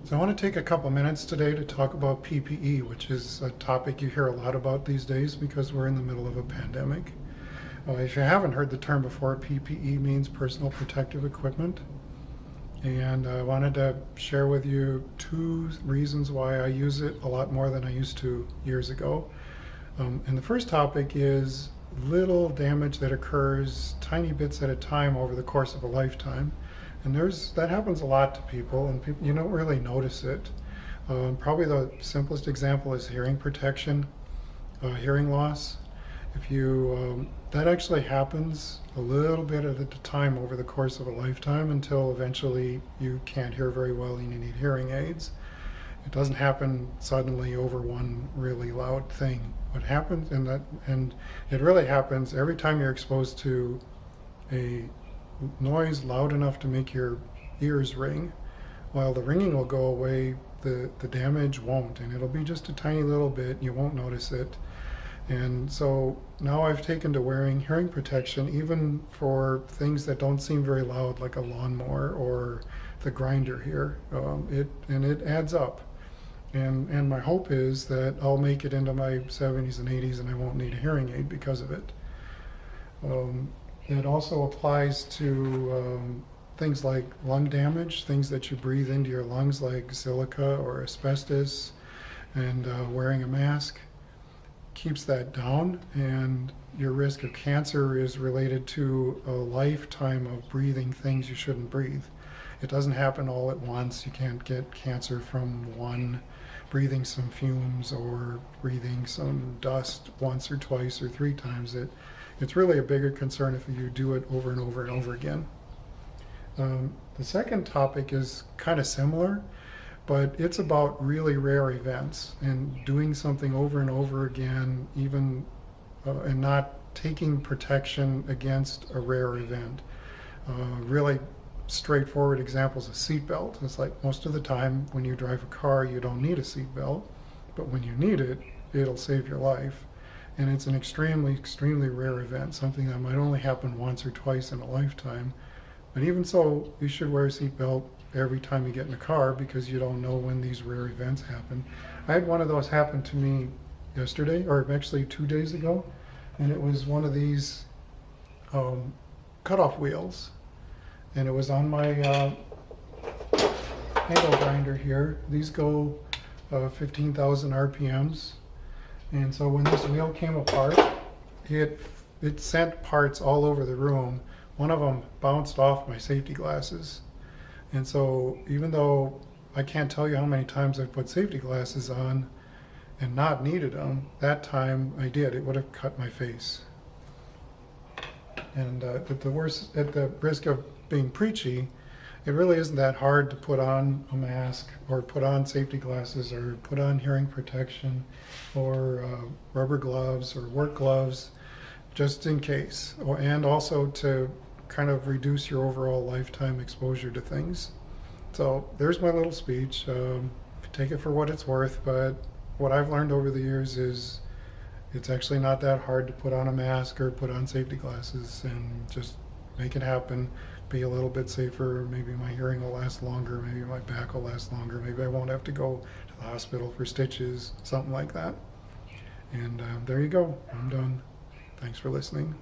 So I want to take a couple minutes today to talk about PPE, which is a topic you hear a lot about these days because we're in the middle of a pandemic. If you haven't heard the term before, PPE means personal protective equipment. And I wanted to share with you two reasons why I use it a lot more than I used to years ago. And the first topic is little damage that occurs tiny bits at a time over the course of a lifetime. And that happens a lot to people, and people, you don't really notice it. Probably the simplest example is hearing protection, hearing loss. If you that actually happens a little bit at a time over the course of a lifetime until eventually you can't hear very well and you need hearing aids. It doesn't happen suddenly over one really loud thing. What happens, and it really happens every time you're exposed to a noise loud enough to make your ears ring. While the ringing will go away, the damage won't, and it'll be just a tiny little bit. You won't notice it. And so now I've taken to wearing hearing protection even for things that don't seem very loud, like a lawnmower or the grinder here. It adds up. And my hope is that I'll make it into my 70s and 80s and I won't need a hearing aid because of it. It also applies to things like lung damage, things that you breathe into your lungs like silica or asbestos, and wearing a mask keeps that down, and your risk of cancer is related to a lifetime of breathing things you shouldn't breathe. It doesn't happen all at once. You can't get cancer from one breathing some fumes or breathing some dust once or twice or three times. It's really a bigger concern if you do it over and over and over again. The second topic is kind of similar, but it's about really rare events and doing something over and over again, even and not taking protection against a rare event. Really straightforward examples of seatbelt. It's like most of the time when you drive a car, you don't need a seatbelt, but when you need it, it'll save your life. And it's an extremely, extremely rare event, something that might only happen once or twice in a lifetime. But even so, you should wear a seatbelt every time you get in a car because you don't know when these rare events happen. I had one of those happen to me yesterday, or actually 2 days ago, and it was one of these cutoff wheels. And it was on my angle grinder here. These go 15,000 RPMs. And so when this wheel came apart, it sent parts all over the room. One of them bounced off my safety glasses. And so even though I can't tell you how many times I've put safety glasses on and not needed them, that time I did. It would have cut my face. And at the risk of being preachy, it really isn't that hard to put on a mask or put on safety glasses or put on hearing protection or rubber gloves or work gloves just in case, and also to kind of reduce your overall lifetime exposure to things. So there's my little speech. Take it for what it's worth, but what I've learned over the years is it's actually not that hard to put on a mask or put on safety glasses and just make it happen. Be a little bit safer. Maybe my hearing will last longer. Maybe my back will last longer. Maybe I won't have to go to the hospital for stitches, something like that. And there you go. I'm done. Thanks for listening.